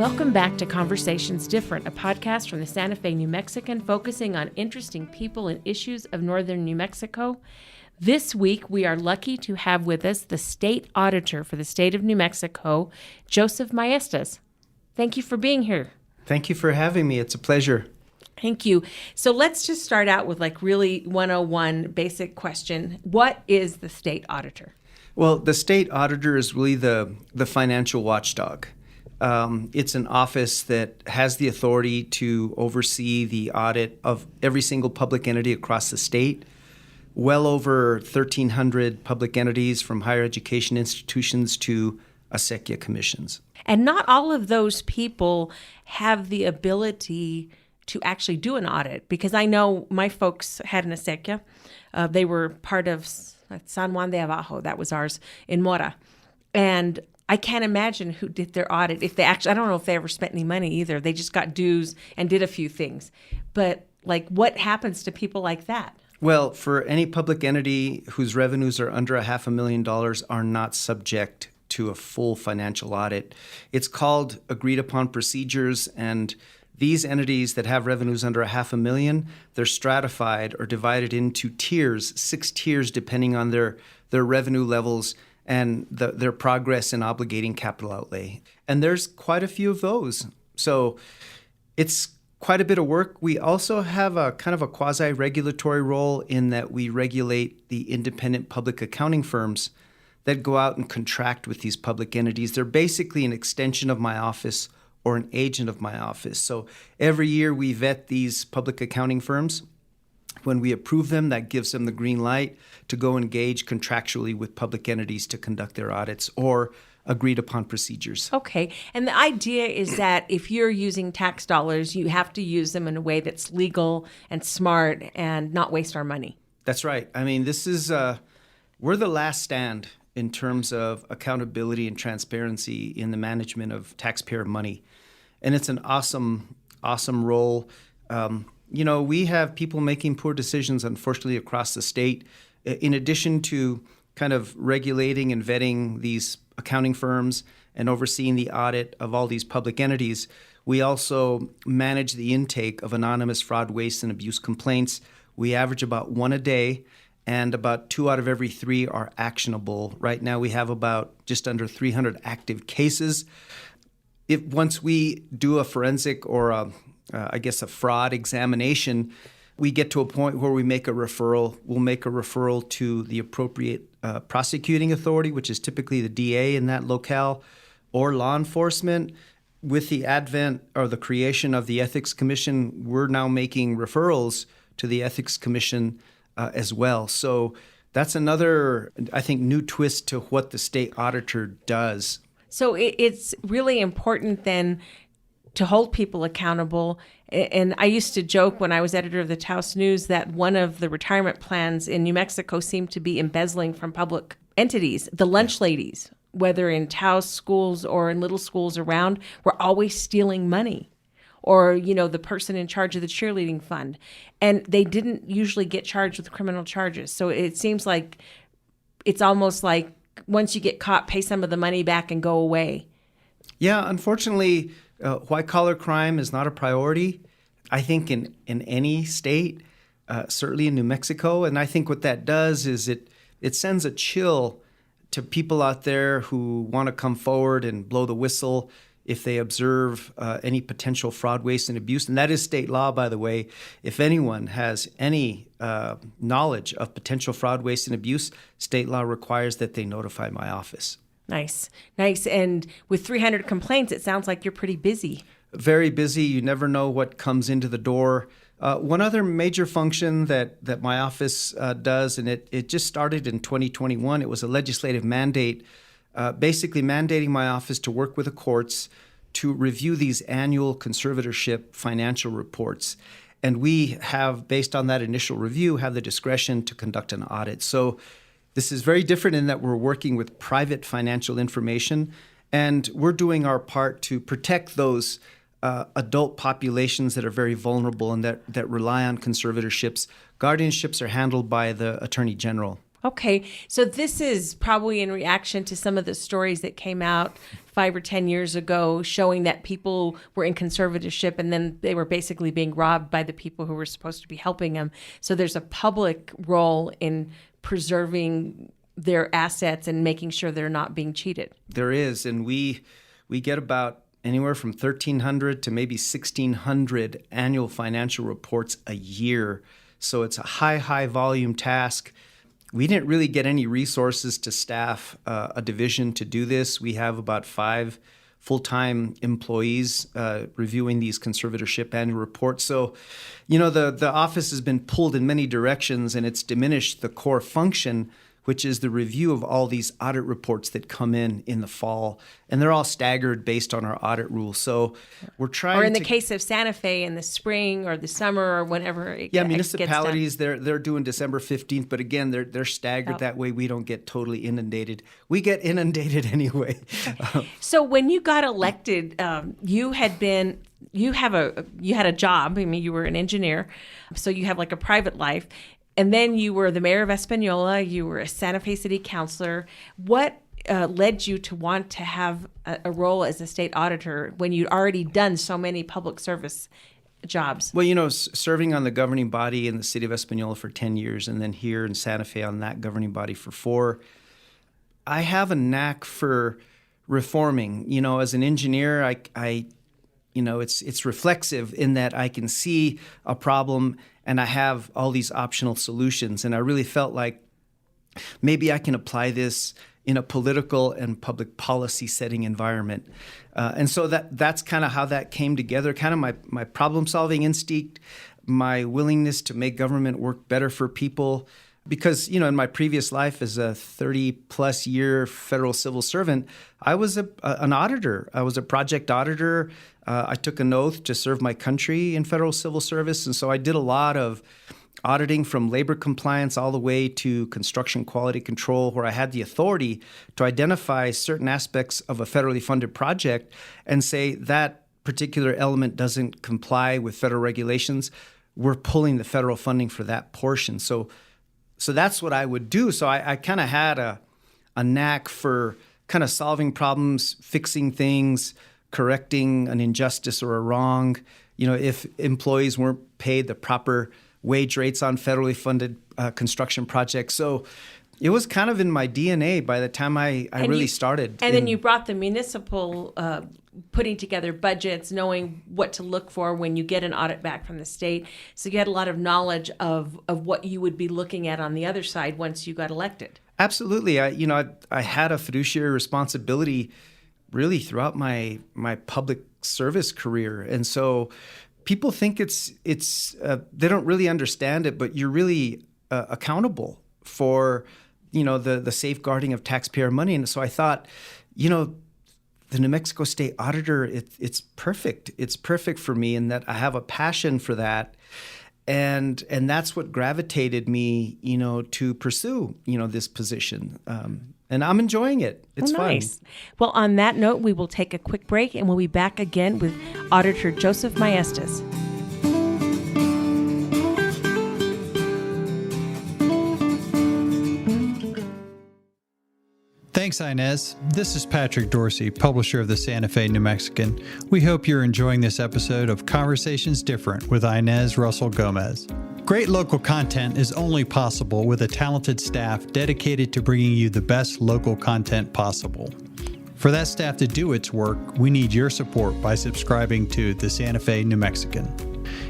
Welcome back to Conversations Different, a podcast from the Santa Fe New Mexican focusing on interesting people and issues of northern New Mexico. This week, we are lucky to have with us the state auditor for the state of New Mexico, Joseph Maestas. Thank you for being here. Thank you for having me. It's a pleasure. Thank you. So let's just start out with really 101 basic question. What is the state auditor? Well, the state auditor is really the financial watchdog. It's an office that has the authority to oversee the audit of every single public entity across the state. Well over 1,300 public entities, from higher education institutions to acequia commissions. And not all of those people have the ability to actually do an audit, because I know my folks had an acequia. They were part of San Juan de Abajo, that was ours, in Mora. And I can't imagine who did their audit. If they actually, I don't know if they ever spent any money either. They just got dues and did a few things. But what happens to people like that? Well, for any public entity whose revenues are under $500,000 are not subject to a full financial audit. It's called agreed upon procedures, and these entities that have revenues under $500,000, they're stratified or divided into tiers, 6 tiers, depending on their revenue levels and their progress in obligating capital outlay. And there's quite a few of those. So it's quite a bit of work. We also have a kind of a quasi-regulatory role in that we regulate the independent public accounting firms that go out and contract with these public entities. They're basically an extension of my office or an agent of my office. So every year we vet these public accounting firms. When we approve them, that gives them the green light to go engage contractually with public entities to conduct their audits or agreed upon procedures. Okay. And the idea is that if you're using tax dollars, you have to use them in a way that's legal and smart and not waste our money. That's right. I mean, this is, we're the last stand in terms of accountability and transparency in the management of taxpayer money. And it's an awesome role. We have people making poor decisions, unfortunately, across the state. In addition to kind of regulating and vetting these accounting firms and overseeing the audit of all these public entities, we also manage the intake of anonymous fraud, waste, and abuse complaints. We average about 1 a day, and about 2 out of every 3 are actionable. Right now, we have about just under 300 active cases. Once we do a forensic or a fraud examination, we get to a point where we make a referral. We'll make a referral to the appropriate prosecuting authority, which is typically the DA in that locale, or law enforcement. With the advent or the creation of the Ethics Commission, we're now making referrals to the Ethics Commission as well. So that's another, I think, new twist to what the state auditor does. So it's really important then to hold people accountable. And I used to joke when I was editor of the Taos News that one of the retirement plans in New Mexico seemed to be embezzling from public entities. The lunch ladies, whether in Taos schools or in little schools around, were always stealing money. Or, the person in charge of the cheerleading fund. And they didn't usually get charged with criminal charges. So it seems like it's almost like once you get caught, pay some of the money back and go away. Yeah, unfortunately, white-collar crime is not a priority, I think, in any state, certainly in New Mexico. And I think what that does is it sends a chill to people out there who want to come forward and blow the whistle if they observe any potential fraud, waste, and abuse. And that is state law, by the way. If anyone has any knowledge of potential fraud, waste, and abuse, state law requires that they notify my office. Nice. And with 300 complaints, it sounds like you're pretty busy. Very busy. You never know what comes into the door. One other major function that my office does, and it just started in 2021, it was a legislative mandate, basically mandating my office to work with the courts to review these annual conservatorship financial reports. And we have, based on that initial review, have the discretion to conduct an audit. So this is very different in that we're working with private financial information, and we're doing our part to protect those adult populations that are very vulnerable and that rely on conservatorships. Guardianships are handled by the Attorney General. Okay, so this is probably in reaction to some of the stories that came out 5 or 10 years ago showing that people were in conservatorship and then they were basically being robbed by the people who were supposed to be helping them. So there's a public role in preserving their assets and making sure they're not being cheated. There is, and we get about anywhere from 1,300 to maybe 1,600 annual financial reports a year. So it's a high volume task. We didn't really get any resources to staff a division to do this. We have about 5 full-time employees reviewing these conservatorship annual reports. So, the office has been pulled in many directions, and it's diminished the core function, which is the review of all these audit reports that come in the fall. And they're all staggered based on our audit rules. So we're trying to... Or in the case of Santa Fe in the spring or the summer or whenever it municipalities, gets done. they're doing December 15th. But again, they're staggered. That way we don't get totally inundated. We get inundated anyway. So when you got elected, you had a job. I mean, you were an engineer. So you have like a private life. And then you were the mayor of Española. You were a Santa Fe city councilor. What led you to want to have a role as a state auditor when you'd already done so many public service jobs? Well, serving on the governing body in the city of Española for 10 years and then here in Santa Fe on that governing body for 4, I have a knack for reforming. As an engineer, it's reflexive in that I can see a problem and I have all these optional solutions. And I really felt like maybe I can apply this in a political and public policy setting environment. And so that's kind of how that came together, kind of my problem-solving instinct, my willingness to make government work better for people. Because, in my previous life as a 30-plus year federal civil servant, I was an auditor. I was a project auditor. I took an oath to serve my country in federal civil service. And so I did a lot of auditing from labor compliance all the way to construction quality control, where I had the authority to identify certain aspects of a federally funded project and say that particular element doesn't comply with federal regulations. We're pulling the federal funding for that portion. So that's what I would do. So I kind of had a knack for kind of solving problems, fixing things, correcting an injustice or a wrong. If employees weren't paid the proper wage rates on federally funded construction projects. So it was kind of in my DNA by the time I really started. And then you brought the municipal putting together budgets, knowing what to look for when you get an audit back from the state. So you had a lot of knowledge of what you would be looking at on the other side once you got elected. Absolutely. I had a fiduciary responsibility really throughout my public service career. And so people think it's they don't really understand it, but you're really accountable for, the safeguarding of taxpayer money. And so I thought, the New Mexico State Auditor, it's perfect. It's perfect for me in that I have a passion for that. And that's what gravitated me, to pursue, this position. And I'm enjoying it. It's nice. fun. Well, on that note, we will take a quick break and we'll be back again with Auditor Joseph Maestas. Thanks, Inez. This is Patrick Dorsey, publisher of the Santa Fe New Mexican. We hope you're enjoying this episode of Conversations Different with Inez Russell Gomez. Great local content is only possible with a talented staff dedicated to bringing you the best local content possible. For that staff to do its work, we need your support by subscribing to the Santa Fe New Mexican.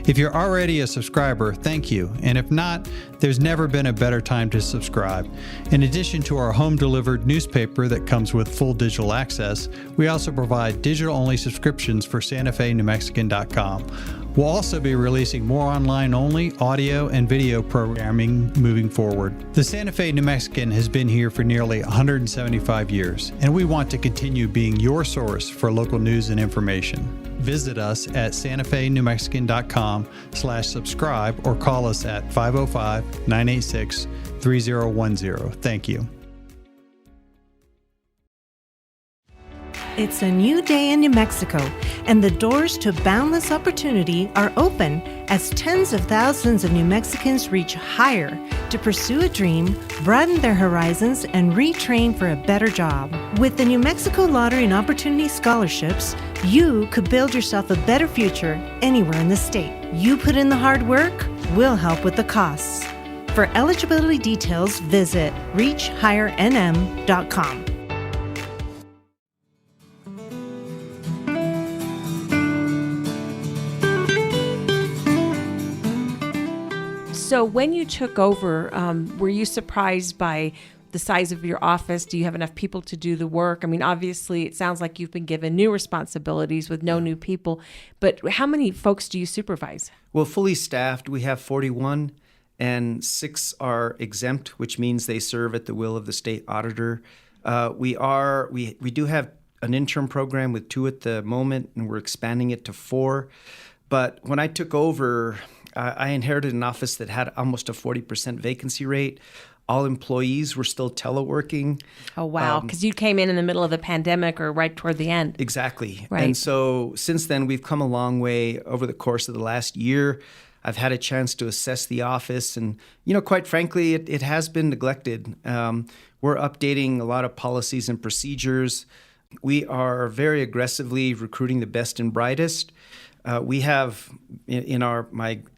If you're already a subscriber, thank you. And if not, there's never been a better time to subscribe. In addition to our home-delivered newspaper that comes with full digital access, we also provide digital-only subscriptions for SantaFeNewMexican.com. We'll also be releasing more online-only audio and video programming moving forward. The Santa Fe New Mexican has been here for nearly 175 years, and we want to continue being your source for local news and information. Visit us at SantaFeNewMexican.com/subscribe or call us at 505-986-3010. Thank you. It's a new day in New Mexico, and the doors to boundless opportunity are open as tens of thousands of New Mexicans reach higher to pursue a dream, broaden their horizons, and retrain for a better job. With the New Mexico Lottery and Opportunity Scholarships, you could build yourself a better future anywhere in the state. You put in the hard work, we'll help with the costs. For eligibility details, visit reachhighernm.com. So when you took over, were you surprised by the size of your office? Do you have enough people to do the work? I mean, obviously, it sounds like you've been given new responsibilities with no new people, but how many folks do you supervise? Well, fully staffed, we have 41, and 6 are exempt, which means they serve at the will of the state auditor. We do have an intern program with 2 at the moment, and we're expanding it to 4. But when I took over, I inherited an office that had almost a 40% vacancy rate. All employees were still teleworking. Oh, wow. Because you came in the middle of the pandemic or right toward the end. Exactly. Right. And so since then, we've come a long way over the course of the last year. I've had a chance to assess the office. And, quite frankly, it has been neglected. We're updating a lot of policies and procedures. We are very aggressively recruiting the best and brightest. We have in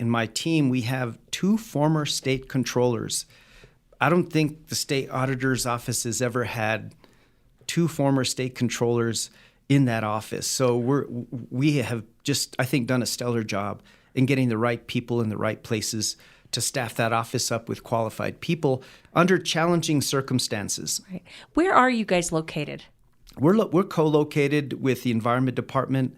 my team, we have 2 former state controllers. I don't think the state auditor's office has ever had 2 former state controllers in that office. So we have just, I think, done a stellar job in getting the right people in the right places to staff that office up with qualified people under challenging circumstances. Right. Where are you guys located? We're co-located with the Environment Department.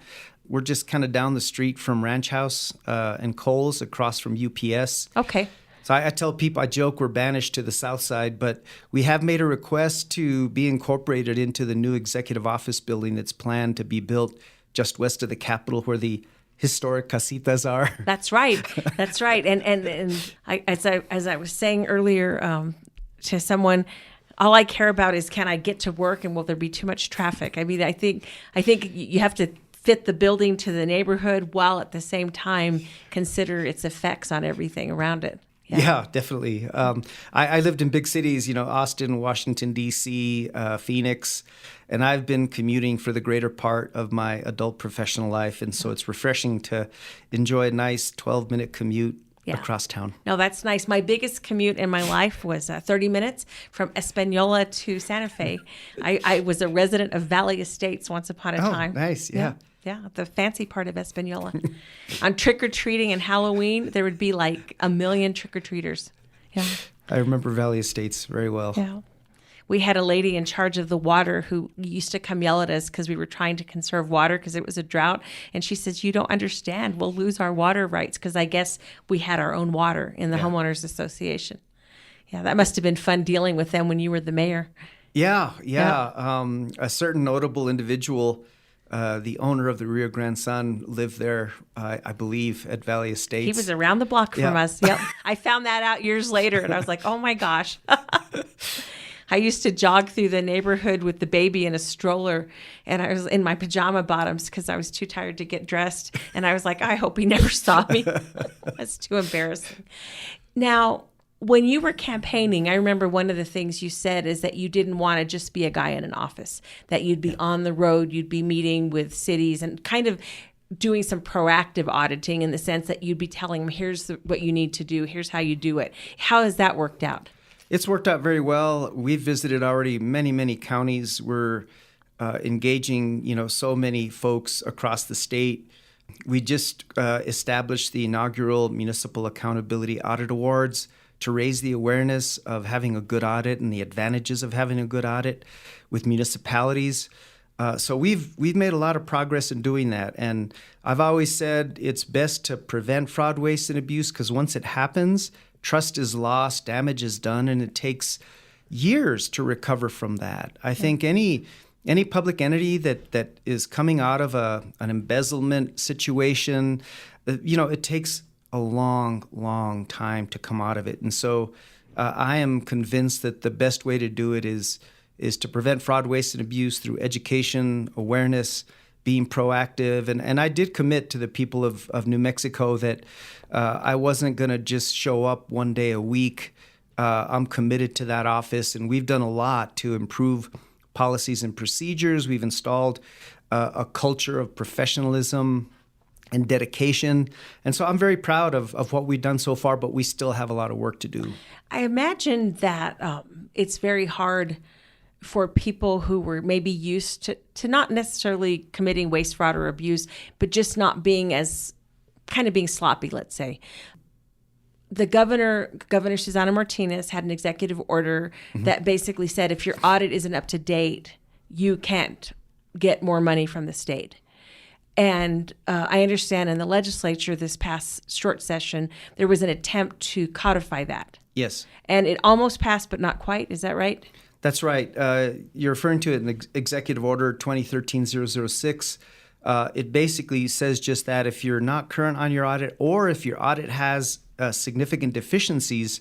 We're just kind of down the street from Ranch House and Kohl's, across from UPS. Okay. So I tell people, I joke we're banished to the south side, but we have made a request to be incorporated into the new executive office building that's planned to be built just west of the Capitol, where the historic casitas are. That's right. That's right. And as I was saying earlier to someone, all I care about is, can I get to work and will there be too much traffic? I mean, I think you have to fit the building to the neighborhood while at the same time consider its effects on everything around it. Yeah, definitely. I lived in big cities, Austin, Washington, D.C., Phoenix, and I've been commuting for the greater part of my adult professional life. And so it's refreshing to enjoy a nice 12-minute commute across town. No, that's nice. My biggest commute in my life was 30 minutes from Española to Santa Fe. I was a resident of Valley Estates once upon a time. Oh, nice. Yeah. Yeah, the fancy part of Española. On trick-or-treating and Halloween, there would be like 1 million trick-or-treaters. Yeah. I remember Valley Estates very well. Yeah. We had a lady in charge of the water who used to come yell at us because we were trying to conserve water because it was a drought. And she says, "You don't understand. We'll lose our water rights," because I guess we had our own water in the homeowners association. Yeah, that must have been fun dealing with them when you were the mayor. Yeah. A certain notable individual, the owner of the Rio Grande Sun, lived there, I believe, at Valley Estates. He was around the block from us. Yep. I found that out years later, and I was like, oh, my gosh. I used to jog through the neighborhood with the baby in a stroller, and I was in my pajama bottoms because I was too tired to get dressed. And I was like, I hope he never saw me. That's too embarrassing. Now, when you were campaigning, I remember one of the things you said is that you didn't want to just be a guy in an office, that you'd be on the road, you'd be meeting with cities and kind of doing some proactive auditing, in the sense that you'd be telling them, here's what you need to do, here's how you do it. How has that worked out? It's worked out very well. We've visited already many, many counties. We're engaging, so many folks across the state. We just established the inaugural Municipal Accountability Audit Awards to raise the awareness of having a good audit and the advantages of having a good audit with municipalities. So we've made a lot of progress in doing that. And I've always said it's best to prevent fraud, waste, and abuse, because once it happens, trust is lost, damage is done, and it takes years to recover from that. I think any public entity that is coming out of an embezzlement situation, it takes a long, long time to come out of it. And so I am convinced that the best way to do it is is to prevent fraud, waste, and abuse through education, awareness, being proactive. And I did commit to the people of New Mexico that I wasn't going to just show up one day a week. I'm committed to that office, and we've done a lot to improve policies and procedures. We've installed a culture of professionalism and dedication. And so I'm very proud of what we've done so far, but we still have a lot of work to do. I imagine that it's very hard for people who were maybe used to not necessarily committing waste, fraud, or abuse, but just not being being sloppy, let's say. The Governor Susana Martinez, had an executive order that basically said if your audit isn't up to date, you can't get more money from the state. And I understand in the legislature this past short session, there was an attempt to codify that. Yes. And it almost passed, but not quite. Is that right? That's right. You're referring to an Executive Order 2013-006. It basically says just that if you're not current on your audit, or if your audit has significant deficiencies,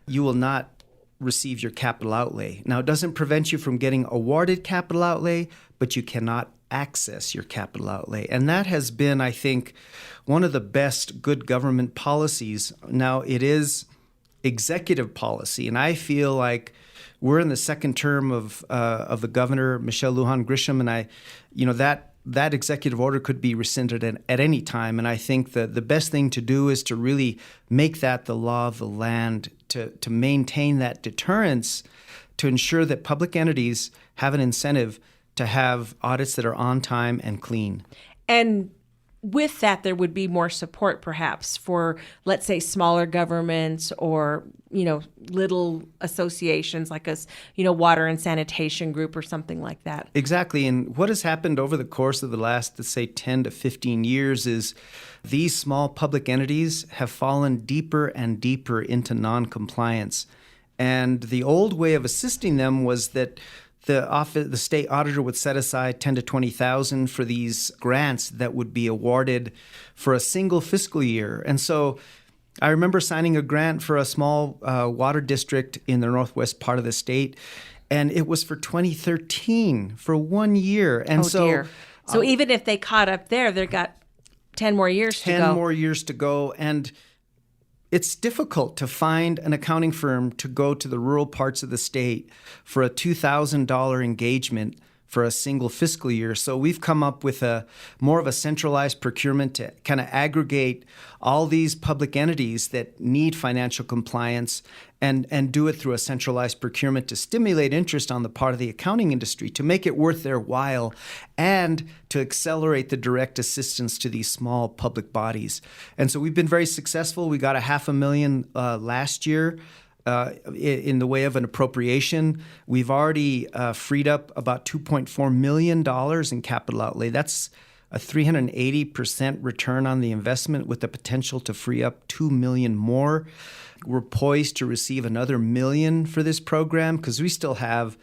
you will not receive your capital outlay. Now, it doesn't prevent you from getting awarded capital outlay, but you cannot access your capital outlay. And that has been, I think, one of the best good government policies. Now, it is executive policy, and I feel like we're in the second term of the governor, Michelle Lujan Grisham, and that executive order could be rescinded at any time. And I think that the best thing to do is to really make that the law of the land, to maintain that deterrence, to ensure that public entities have an incentive to have audits that are on time and clean. And with that, there would be more support perhaps for, let's say, smaller governments or, little associations like us, water and sanitation group or something like that. Exactly. And what has happened over the course of the last, let's say, 10 to 15 years is these small public entities have fallen deeper and deeper into non-compliance. And the old way of assisting them was that the state auditor would set aside $10,000 to $20,000 for these grants that would be awarded for a single fiscal year. And so I remember signing a grant for a small water district in the northwest part of the state, and it was for 2013, for 1 year. And dear. So even if they caught up there, they've got 10 more years to go. 10 more years to go. And it's difficult to find an accounting firm to go to the rural parts of the state for a $2,000 engagement for a single fiscal year. So we've come up with more of a centralized procurement to kind of aggregate all these public entities that need financial compliance and do it through a centralized procurement to stimulate interest on the part of the accounting industry, to make it worth their while, and to accelerate the direct assistance to these small public bodies. And so we've been very successful. We got $500,000 last year. In the way of an appropriation. We've already freed up about $2.4 million in capital outlay. That's a 380% return on the investment, with the potential to free up $2 million more. We're poised to receive another $1 million for this program because we still have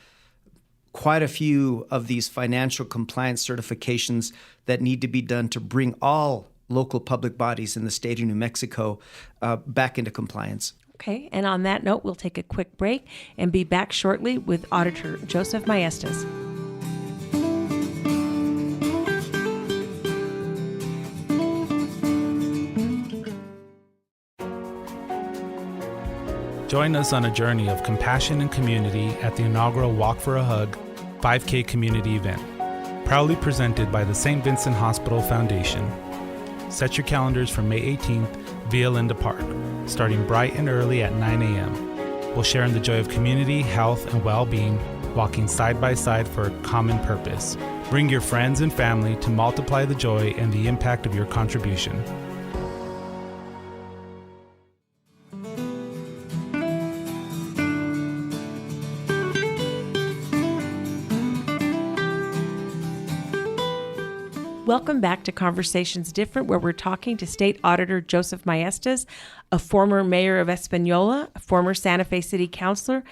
quite a few of these financial compliance certifications that need to be done to bring all local public bodies in the state of New Mexico back into compliance. Okay, and on that note, we'll take a quick break and be back shortly with Auditor Joseph Maestas. Join us on a journey of compassion and community at the inaugural Walk for a Hug 5K community event, proudly presented by the St. Vincent Hospital Foundation. Set your calendars for May 18th via Linda Park, starting bright and early at 9 a.m. We'll share in the joy of community, health, and well-being, walking side by side for a common purpose. Bring your friends and family to multiply the joy and the impact of your contribution. Welcome back to Conversations Different, where we're talking to State Auditor Joseph Maestas, a former mayor of Española, a former Santa Fe City Councilor.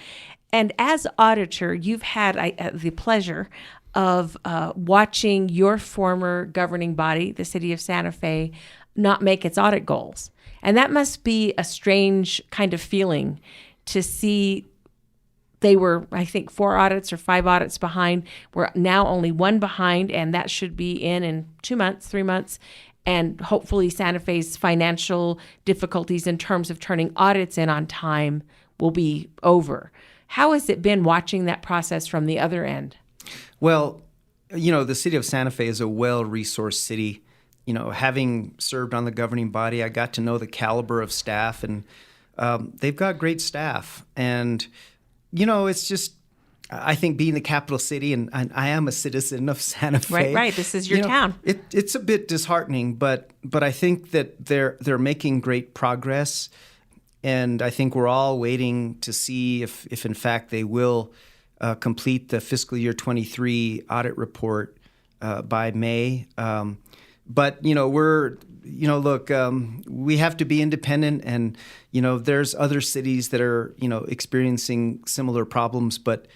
And as auditor, you've had the pleasure of watching your former governing body, the city of Santa Fe, not make its audit goals. And that must be a strange kind of feeling to see they were, I think, 4 audits or 5 audits behind. We're now only 1 behind, and that should be in 2 months, 3 months. And hopefully Santa Fe's financial difficulties in terms of turning audits in on time will be over. How has it been watching that process from the other end? Well, the city of Santa Fe is a well-resourced city. Having served on the governing body, I got to know the caliber of staff, and they've got great staff. And it's just, I think being the capital city, and I am a citizen of Santa Fe. Right. This is your town. It's a bit disheartening, but I think that they're making great progress, and I think we're all waiting to see if in fact they will complete the fiscal year 23 audit report by May. But we have to be independent, and there's other cities that are experiencing similar problems. But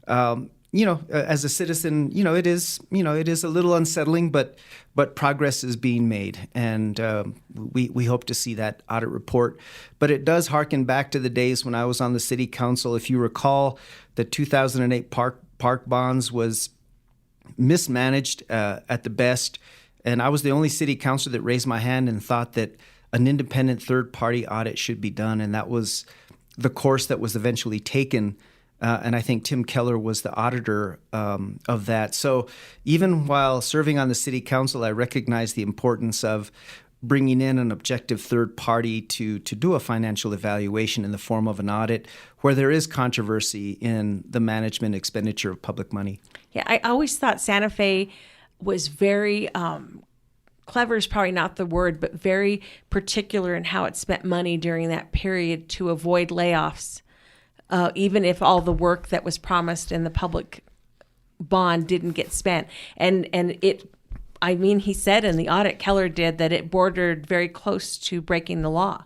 as a citizen, it is a little unsettling, but progress is being made, and we hope to see that audit report. But it does harken back to the days when I was on the city council. If you recall, the 2008 park bonds was mismanaged at the best. And I was the only city councilor that raised my hand and thought that an independent third-party audit should be done. And that was the course that was eventually taken. And I think Tim Keller was the auditor of that. So even while serving on the city council, I recognize the importance of bringing in an objective third party to do a financial evaluation in the form of an audit where there is controversy in the management expenditure of public money. Yeah, I always thought Santa Fe was very clever is probably not the word, but very particular in how it spent money during that period to avoid layoffs, even if all the work that was promised in the public bond didn't get spent. And he said in the audit, Keller did, that it bordered very close to breaking the law.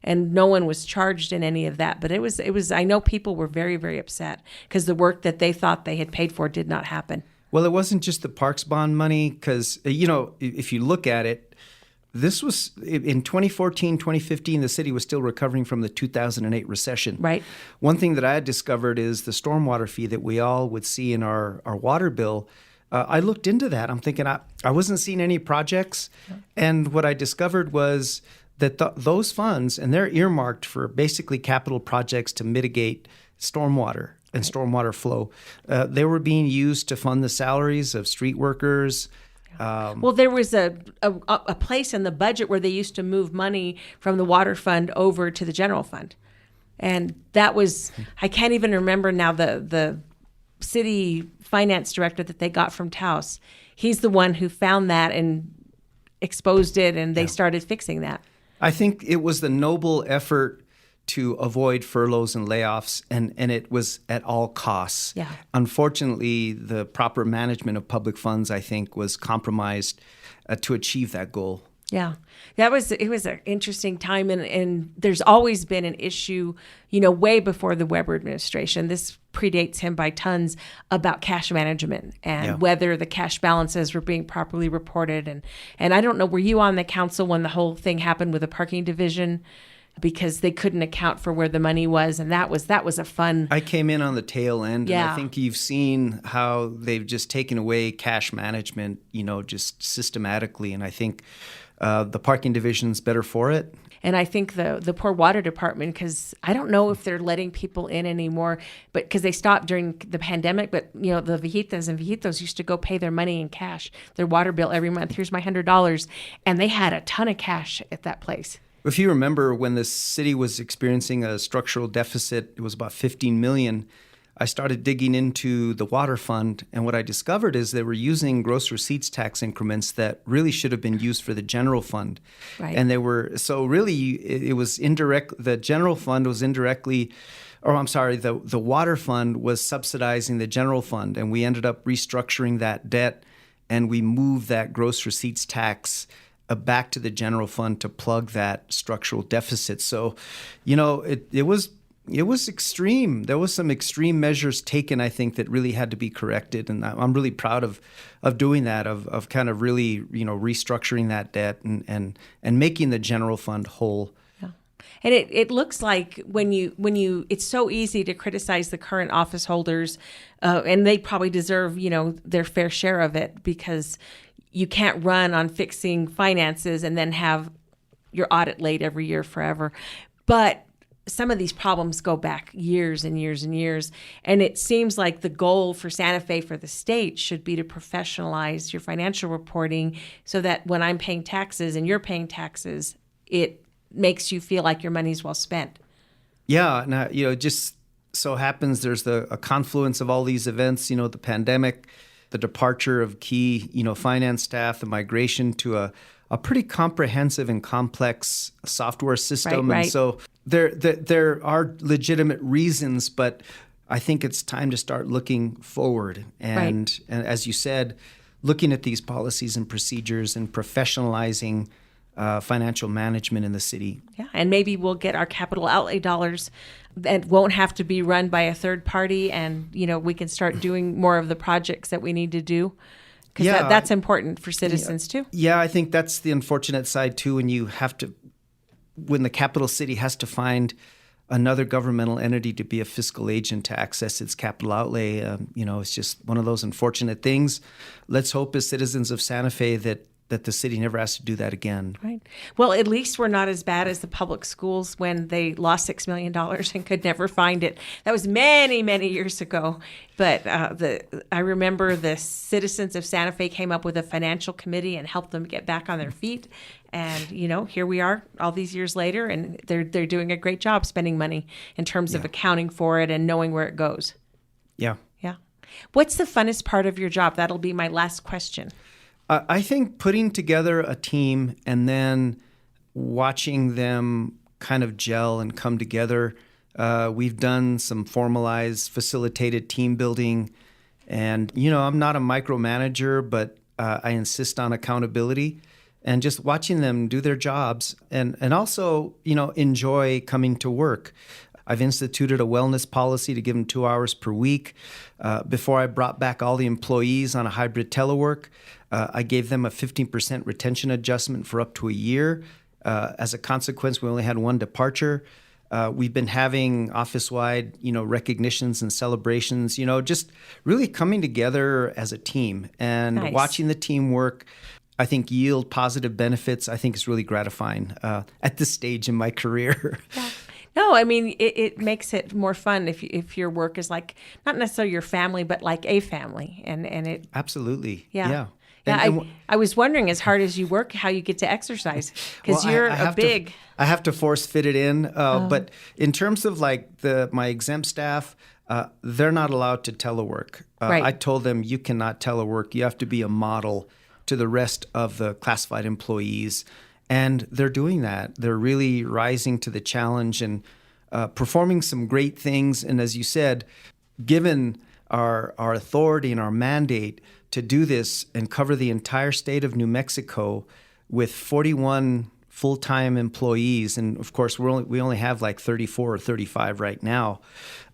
And no one was charged in any of that. But it was. I know people were very, very upset because the work that they thought they had paid for did not happen. Well, it wasn't just the parks bond money because, if you look at it, this was in 2014, 2015, the city was still recovering from the 2008 recession. Right. One thing that I had discovered is the stormwater fee that we all would see in our water bill. I looked into that. I'm thinking I wasn't seeing any projects. And what I discovered was that those funds, and they're earmarked for basically capital projects to mitigate stormwater and stormwater flow. They were being used to fund the salaries of street workers. Well, there was a place in the budget where they used to move money from the water fund over to the general fund. And that was, I can't even remember now, the city finance director that they got from Taos. He's the one who found that and exposed it, and they started fixing that. I think it was the noble effort to avoid furloughs and layoffs, and it was at all costs. Yeah. Unfortunately, the proper management of public funds, I think, was compromised to achieve that goal. Yeah, it was an interesting time, and there's always been an issue, way before the Weber administration. This predates him by tons, about cash management and whether the cash balances were being properly reported. And I don't know, were you on the council when the whole thing happened with the parking division? Because they couldn't account for where the money was, and that was a fun. I came in on the tail end, Yeah. and I think you've seen how they've just taken away cash management, just systematically, and I think the parking division's better for it. And I think the poor water department, because I don't know if they're letting people in anymore, but because they stopped during the pandemic. But the Vijitas and Vijitos used to go pay their money in cash, their water bill every month. Here's my $100, and they had a ton of cash at that place. If you remember when the city was experiencing a structural deficit, it was about $15 million. I started digging into the water fund, and what I discovered is they were using gross receipts tax increments that really should have been used for the general fund. Right. And it was indirect. The general fund was indirectly, the water fund was subsidizing the general fund, and we ended up restructuring that debt, and we moved that gross receipts tax back to the general fund to plug that structural deficit. So, it was extreme. There was some extreme measures taken, I think, that really had to be corrected, and I'm really proud of doing that, of kind of really restructuring that debt and making the general fund whole. Yeah. And it looks like when you it's so easy to criticize the current office holders, and they probably deserve, their fair share of it, because you can't run on fixing finances and then have your audit late every year forever. But some of these problems go back years and years and years. And it seems like the goal for Santa Fe, for the state, should be to professionalize your financial reporting so that when I'm paying taxes and you're paying taxes, it makes you feel like your money's well spent. Yeah. Now, just so happens there's a confluence of all these events, the pandemic, the departure of key, finance staff, the migration to a pretty comprehensive and complex software system. Right. And so there are legitimate reasons, but I think it's time to start looking forward. And as you said, looking at these policies and procedures and professionalizing financial management in the city. Yeah, and maybe we'll get our capital outlay dollars that won't have to be run by a third party, and we can start doing more of the projects that we need to do. Because that's important for citizens too. Yeah, I think that's the unfortunate side too. When the capital city has to find another governmental entity to be a fiscal agent to access its capital outlay, it's just one of those unfortunate things. Let's hope as citizens of Santa Fe that the city never has to do that again. Right. Well, at least we're not as bad as the public schools when they lost $6 million and could never find it. That was many, many years ago. But I remember the citizens of Santa Fe came up with a financial committee and helped them get back on their feet. And, here we are all these years later, and they're doing a great job spending money in terms of accounting for it and knowing where it goes. Yeah. Yeah. What's the funnest part of your job? That'll be my last question. I think putting together a team and then watching them kind of gel and come together. We've done some formalized, facilitated team building. And, I'm not a micromanager, but I insist on accountability and just watching them do their jobs and also, enjoy coming to work. I've instituted a wellness policy to give them 2 hours per week. Before I brought back all the employees on a hybrid telework, I gave them a 15% retention adjustment for up to a year. As a consequence, we only had one departure. We've been having office-wide, recognitions and celebrations, just really coming together as a team and watching the team work, I think, yield positive benefits. I think it's really gratifying at this stage in my career. Yeah. No, I mean, it makes it more fun if your work is like, not necessarily your family, but like a family. And it Absolutely. Yeah. Yeah. I was wondering, as hard as you work, how you get to exercise, because you're I have to force fit it in. But in terms of like my exempt staff, they're not allowed to telework. I told them, you cannot telework. You have to be a model to the rest of the classified employees. And they're doing that. They're really rising to the challenge and performing some great things. And as you said, given our authority and our mandate to do this and cover the entire state of New Mexico with 41 full-time employees, and of course we only have like 34 or 35 right now.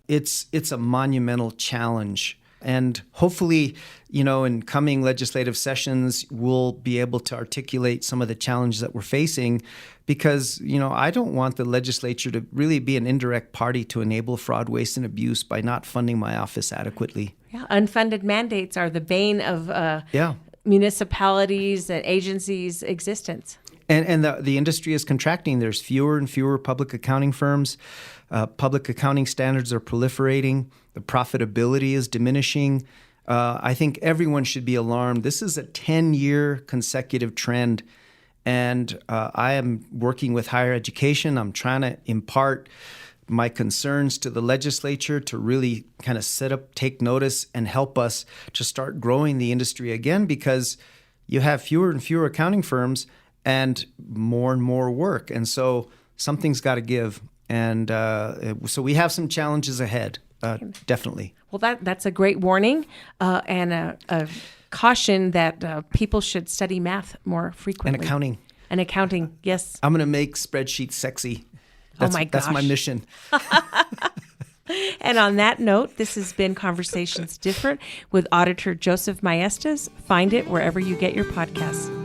It's a monumental challenge. And hopefully, in coming legislative sessions, we'll be able to articulate some of the challenges that we're facing because, I don't want the legislature to really be an indirect party to enable fraud, waste, and abuse by not funding my office adequately. Yeah, unfunded mandates are the bane of municipalities and agencies' existence. And the industry is contracting. There's fewer and fewer public accounting firms. Public accounting standards are proliferating. The profitability is diminishing. I think everyone should be alarmed. This is a 10-year consecutive trend. And I am working with higher education. I'm trying to impart my concerns to the legislature to really kind of take notice and help us to start growing the industry again, because you have fewer and fewer accounting firms and more work. And so something's got to give. And so we have some challenges ahead, definitely. Well, that's a great warning and a caution that people should study math more frequently. And accounting, yes. I'm going to make spreadsheets sexy. Oh my gosh. That's my mission. And on that note, this has been Conversations Different with Auditor Joseph Maestas. Find it wherever you get your podcasts.